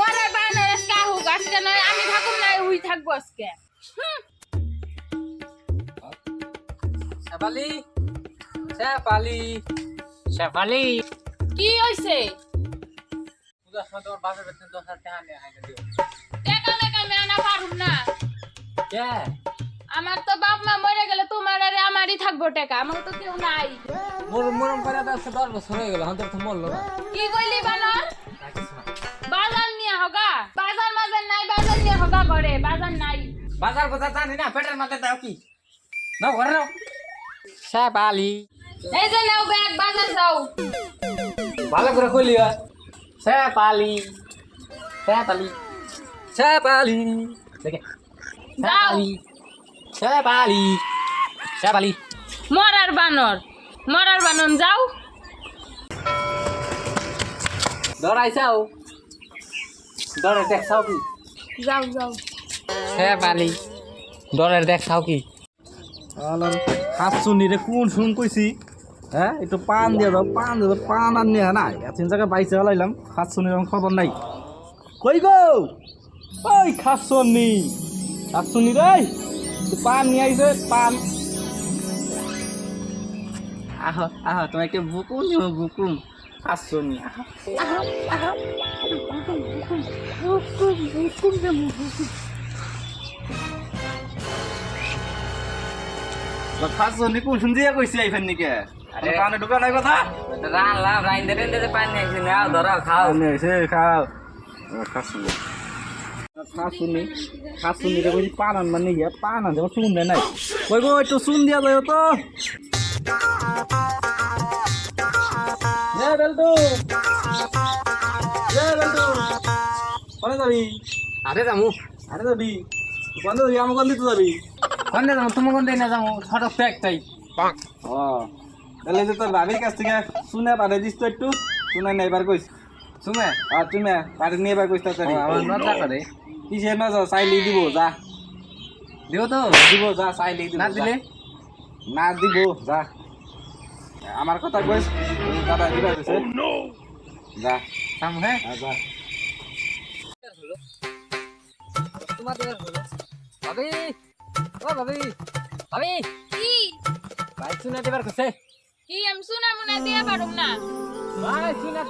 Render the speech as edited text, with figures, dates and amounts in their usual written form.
পরে বানর আজকে আহুক, আজকে নয় আমি থাকুম না উই থাকবো আজকে। শেফালি, শেফালি, শেফালি। কি হইছে? পূজার সময় তোমার বাপের বেতন 10,000 টাকা নিয়ে আইনা দিও। টাকা মেকা মেনা পারুম না। কে? আমার তো বাপ মা মরে গেলে তোমার আর আমারই থাকবো টাকা, আমার তো কেউ নাই। মরম করে তো আজকে 10 বছর হয়ে গেল, এখন তো মরলো না। কি কইলি বানর? রাখিস না। বাজার নিয়ে হগা, বাজার মাজার নাই, বাজার নিয়ে হগা করে, বাজার নাই। বাজার কথা জানি না, পেটের মধ্যে দাও কি? নাও ঘরে নাও। শেফালি। এই যে নাও ব্যাগ, বাজার যাও। ভালো করে কইলি শেফালি, শেফালি, শেফালি। দেখে যাও। শেফালি, শেফালি। মরার বানর, মরার বানর যাও। দৌড়াইছাও, দৌড়ে দেখছাও কি? যাও যাও। শেফালি, দৌড়ে দেখছাও কি? হাতছুনি রে কোন শুন কইছি হ্যাঁ একটু পান দিয়ে দাও পান দিয়ে দাও পান আর নিয়ে না এত জায়গায় বাইচে হলাইলাম হাতছুনির খবর নাই কই গো ওই খাসনি হাতছুনি রে পান নিয়ে আইছে পান আহ আহ তোমার একটা বুকুম নিও বুকুম হাতছুনি হাতছুনি কোন শুন দিয়ে কইছি আইফেন নিকে আরে কানে ঢুকা নাই কথা রানলাম রাইন্দে রেন্দে পানি আইছে নাও ধরাও খাও। নিয়ে আইছে খাও খাসনি খাসুনি খাসুনি রে কইছি পান আন মানে ইয়া পান আন যেমন শুন নাই কই গো একটু শুন দিয়া যাও তো এ বেলটু কোনে যাবি আরে যামু আরে যাবি কোনে যাবি আমার কোন দিতে যাবি কোনে যামু তুমি কোন দিন যামু ছটক তো একটাই। ও তাহলে যে তোর ভাবির কাছ থেকে শুনে পারে দিস তো একটু শুনে নেবার কইস শুনে আর তুমি পারে নিয়ে এবার কইস তাড়াতাড়ি আমার নজা করে কিসের না যাও চাইলেই দিব যা দিও তো দিব যা চাইলেই দিব না দিলে না দিব যা আমার কথা কইস দাদা দিবা কইছে যা যামু হ্যাঁ যা তোমাদের হলো ভাবি ও ভাবি ভাবি কি ভাই শুনে দিবার কইছে কি আমি শুনা মুনা দিয়া পারুম না। ভাই শুনে